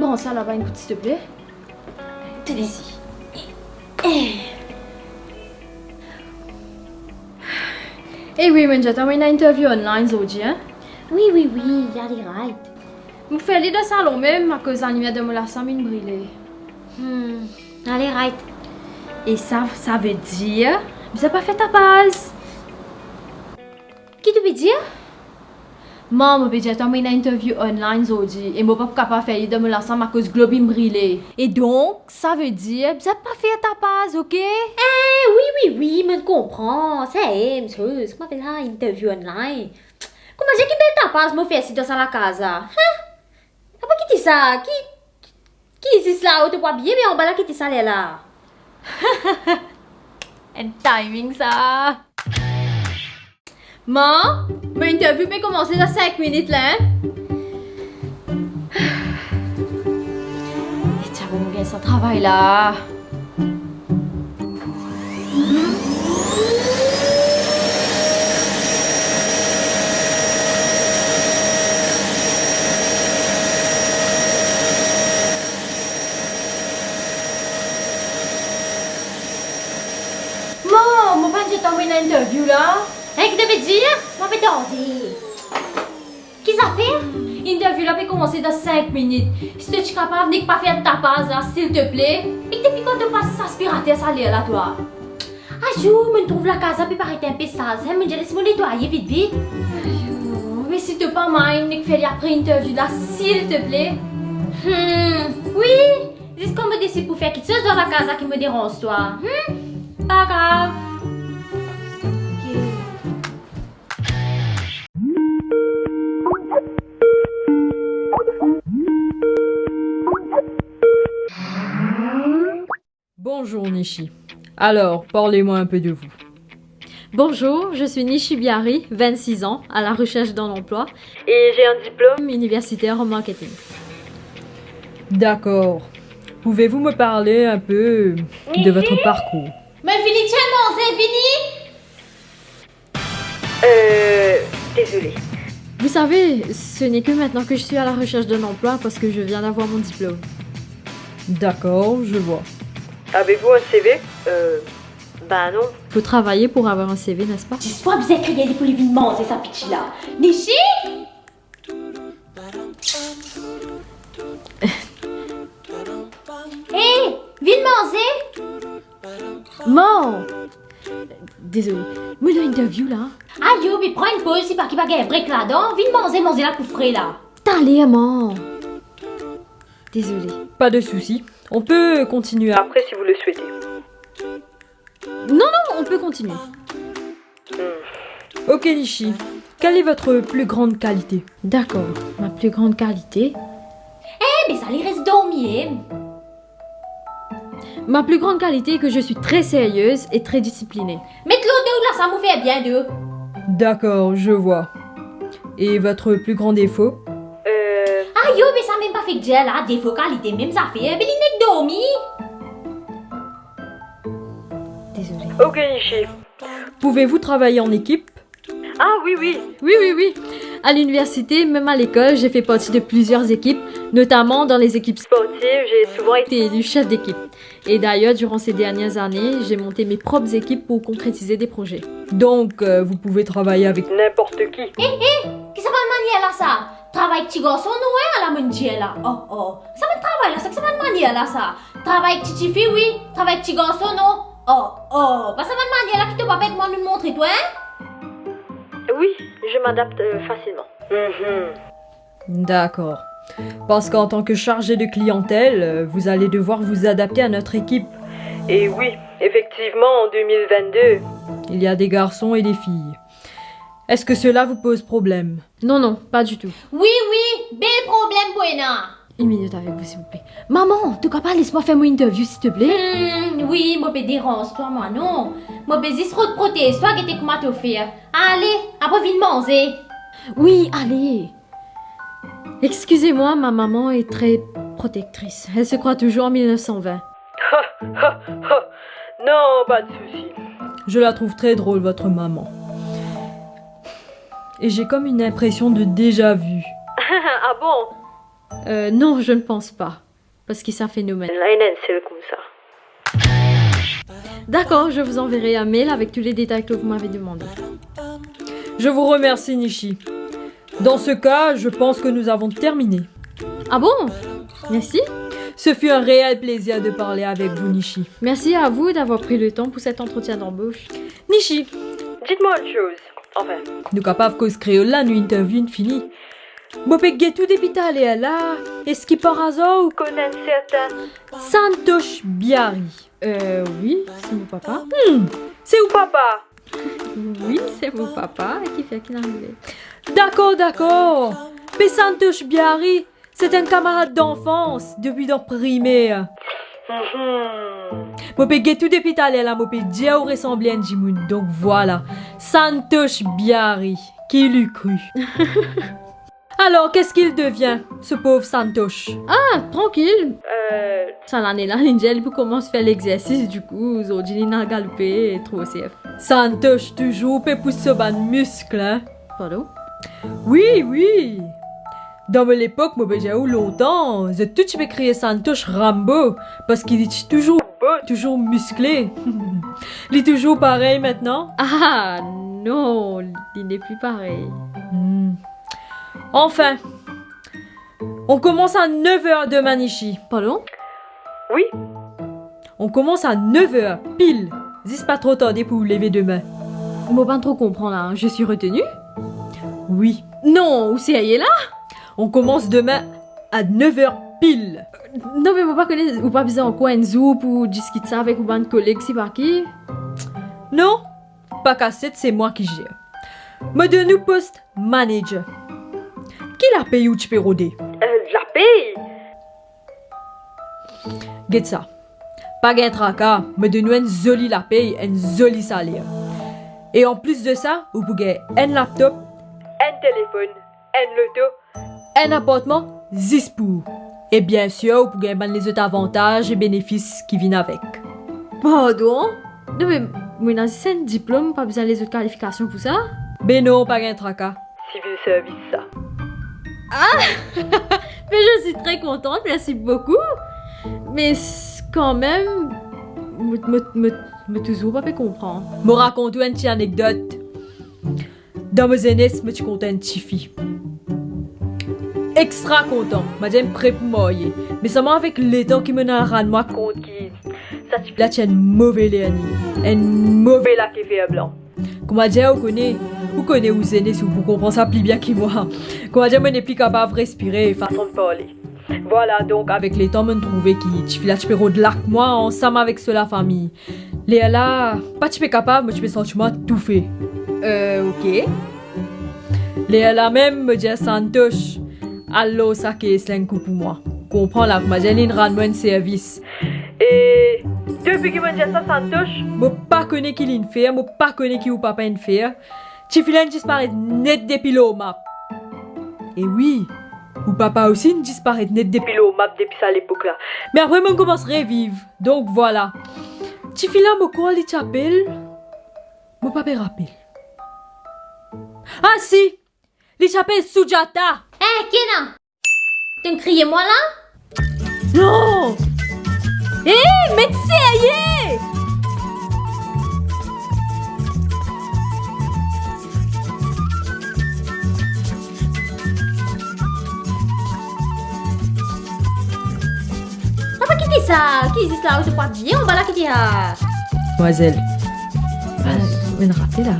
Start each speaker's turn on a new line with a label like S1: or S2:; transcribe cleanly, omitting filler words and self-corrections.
S1: bon ça là-bas une s'il te plaît.
S2: Tenez ici.
S1: Eh oui, mais j'attends une interview online aujourd'hui, hein.
S2: Oui, y'a des right.
S1: Je fais aller dans le salon même à cause d'animé de la samine brûlée.
S2: Allez, right.
S1: Et ça veut dire, vous n'avez pas fait ta base.
S2: Qui te peut dire?
S1: Maman, j'attends une interview online aujourd'hui et je ne suis pas capable de faire de la samine à cause de globine brûlée. Et donc, ça veut dire, vous n'avez pas fait ta base, ok?
S2: Oui, mais je comprends. C'est monsieur. Comment fait ça, interview online? Comment j'ai quitté ta passe, me faire dans la casa? Hein? Après, qui dit ça? Qui dit ça? Tu vois bien, mais on va la quitter ça là.
S1: Un timing ça. Maman, mon interview peut commencer dans 5 minutes là. Et tu vas me ça travail là. Maman, j'ai tombé une interview là.
S2: Hein, qui te veut dire? Moi, je vais demander. Qui ça fait?
S1: L'interview là peut commencer dans 5 minutes. Si tu es capable de ne pas faire ta base là, s'il te plaît. Et depuis quand tu passes aspirateur salaire là, toi?
S2: Ah, je me trouve la casa peut paraître un peu sale. Mais je laisse me nettoyer vite.
S1: Mais si tu pas mind, je fais après l'interview là, s'il te plaît.
S2: Oui. C'est ce qu'on me décide pour faire quelque chose dans la casa qui me dérange, toi.
S1: Pas grave.
S3: Bonjour Nishi. Alors, parlez-moi un peu de vous.
S1: Bonjour, je suis Nishi Biari, 26 ans, à la recherche d'un emploi et j'ai un diplôme universitaire en marketing.
S3: D'accord. Pouvez-vous me parler un peu de votre parcours?
S2: Mais fini tellement, c'est fini?
S3: Désolée.
S1: Vous savez, ce n'est que maintenant que je suis à la recherche d'un emploi parce que je viens d'avoir mon diplôme.
S3: D'accord, je vois. Avez-vous un CV? Ben non.
S1: Faut travailler pour avoir un CV, n'est-ce pas?
S2: J'espère que vous avez crié pour les vinements, c'est ça, pitch là. Nishi? Hé, vinements,
S1: Maman! Désolée, mais l'interview là.
S2: Ah yo, mais prends une pause, c'est pas qu'il va gagner un break là-dedans. Viens manger la coufrée là.
S1: T'allez, maman! Désolée.
S3: Pas de souci. On peut continuer après si vous le souhaitez.
S1: Non, on peut continuer.
S3: Ok Nishi, quelle est votre plus grande qualité?
S1: D'accord, ma plus grande qualité.
S2: Mais ça les reste dormir.
S1: Ma plus grande qualité est que je suis très sérieuse et très disciplinée.
S2: Mettez l'eau là, ça me fait bien deux.
S3: D'accord, je vois. Et votre plus grand défaut?
S2: Ah yo, mais ça même pas fait que j'ai là, des focalités, même ça fait. Mais il n'est que dormi.
S1: Désolée.
S3: Ok Nishi. Pouvez-vous travailler en équipe? Ah oui.
S1: Oui. À l'université, même à l'école, j'ai fait partie de plusieurs équipes, notamment dans les équipes sportives. J'ai souvent été élue chef d'équipe. Et d'ailleurs, durant ces dernières années, j'ai monté mes propres équipes pour concrétiser des projets.
S3: Donc, vous pouvez travailler avec n'importe qui.
S2: Qui ça va manier là ça? Travail petit garçon, nous, à la mondiale là. Oh. Ça va travail là, ça que ça va manier là ça. Travail petit fille, oui. Travail petit garçon, non. Oh. Bah ça va manier là qui te va avec moi nous montrer, toi, hein?
S1: Oui, je m'adapte facilement.
S3: D'accord. Parce qu'en tant que chargé de clientèle, vous allez devoir vous adapter à notre équipe. Et oui, effectivement, en 2022, il y a des garçons et des filles. Est-ce que cela vous pose problème?
S1: Non, pas du tout.
S2: Oui, bel problème, Buena.
S1: Une minute avec vous, s'il vous plaît. Maman, tu peux pas laisse-moi faire mon interview, s'il te plaît?
S2: Oui, moi, peux dérange, toi, moi, non. Moi, peux juste trop de protège, toi, qui t'es comment te faire. Allez, après, viens manger.
S1: Oui, allez. Excusez-moi, ma maman est très protectrice. Elle se croit toujours en 1920.
S3: Non, pas de souci. Je la trouve très drôle, votre maman. Et j'ai comme une impression de déjà vu.
S1: Ah bon? Non, je ne pense pas. Parce que c'est un phénomène.
S3: C'est comme ça.
S1: D'accord, je vous enverrai un mail avec tous les détails que vous m'avez demandé.
S3: Je vous remercie, Nishi. Dans ce cas, je pense que nous avons terminé.
S1: Ah bon? Merci.
S3: Ce fut un réel plaisir de parler avec vous, Nishi.
S1: Merci à vous d'avoir pris le temps pour cet entretien d'embauche.
S3: Nishi, dites-moi une chose. Enfin, nous capables cause créole là, nous interview fini. Moi, peux tout dépital et là, est-ce qu'il par hasard ou connaît un certain Santosh Biari?
S1: Oui, c'est mon papa.
S3: C'est où papa?
S1: Oui, c'est mon papa qui fait qu'il arrive.
S3: D'accord. Mais Santosh Biari, c'est un camarade d'enfance depuis dans primaire. Moi, peux tout dépital et là, moi, peux dire où ressemblait un Jimoun. Donc voilà, Santosh Biari, qui l'eût cru? Alors, qu'est-ce qu'il devient, ce pauvre Santosh?
S1: Ah, tranquille. Ça l'année là, l'Ingel pour commencer à faire l'exercice, du coup, aujourd'hui, il a galopé et trop CF.
S3: Santosh, toujours, peut pousser ce ban de muscle, hein?
S1: Pardon?
S3: Oui. Dans l'époque, moi, j'ai eu longtemps, j'ai tout peux créer Santosh Rambo, parce qu'il est toujours beau, toujours musclé. Il est toujours pareil maintenant?
S1: Ah, non, il n'est plus pareil.
S3: Enfin, on commence à 9h demain, Nishi.
S1: Pardon?
S3: Oui. On commence à 9h, pile. C'est pas trop tardé pour vous lever demain.
S1: Moi, pas trop comprendre là, je suis retenue?
S3: Oui.
S1: Non, où c'est elle est là?
S3: On commence demain à 9h pile.
S1: Non, mais moi pas connaître, ou pas besoin en quoi un zoo pour discuter ça avec un collègue, c'est pas qui?
S3: Non, pas cassette, c'est moi qui gère. Me donne poste manager. Qui la paye ou tu peux rôder? La paye? Get ça. Pas gain tracas, me donne une jolie la paye, un joli salaire. Et en plus de ça, vous pouvez un laptop, un téléphone, un loto, un appartement, 10 pour. Et bien sûr, vous pouvez les autres avantages et bénéfices qui viennent avec.
S1: Pardon? Non, mais moi, c'est un diplôme, pas besoin des autres qualifications pour ça?
S3: Ben non, pas gain tracas. Civil service, ça.
S1: Mais je suis très contente, merci beaucoup. Mais quand même, me toujours pas fait comprendre.
S3: Me raconte une petite anecdote. Dans mes aînés, me tu comptes un petit fille. Extra content, madame prêt pour mourir. Mais seulement avec les temps qui me n'en moi compte qui. Ça tu là tu as une mauvaise léanie. Un mauvais lac et fait blanc. Comment dire, vous connaissez vous aînés si vous comprenez ça plus bien que moi. Comment dire, moi n'est plus capable de respirer, façon de parler. Voilà, donc avec les temps, me trouver qui tu fais la chpéro de l'arc moi ensemble avec ceux la famille. Léa là, pas tu es capable, mais tu peux sentir tout fait.
S1: Ok.
S3: Léa là même me dit à Santosh, allo ça qui est un coup pour moi. Comprends là, ma Jeline rend-moi un service. Et depuis que me dit ça Santosh, moi pas connais qui l'in fait, moi pas connais qui ou papa in fait. Tu filan disparaît net depuis le map. Et oui. Ou papa aussi ne disparaît net depuis le map depuis ça l'époque là. Mais après, on commence à revivre. Donc voilà. Tu files là, mon quoi, les t'appelles? Mon papa rappelle. Ah si! Les t'appelles Sujata!
S2: Qui est là? Tu me criais moi là?
S3: Non! Mais tu sais,
S2: Qui dit ça? Qui dit ça? Je crois bien, on va là qui dit ça.
S3: Mademoiselle. Mais rappelez là.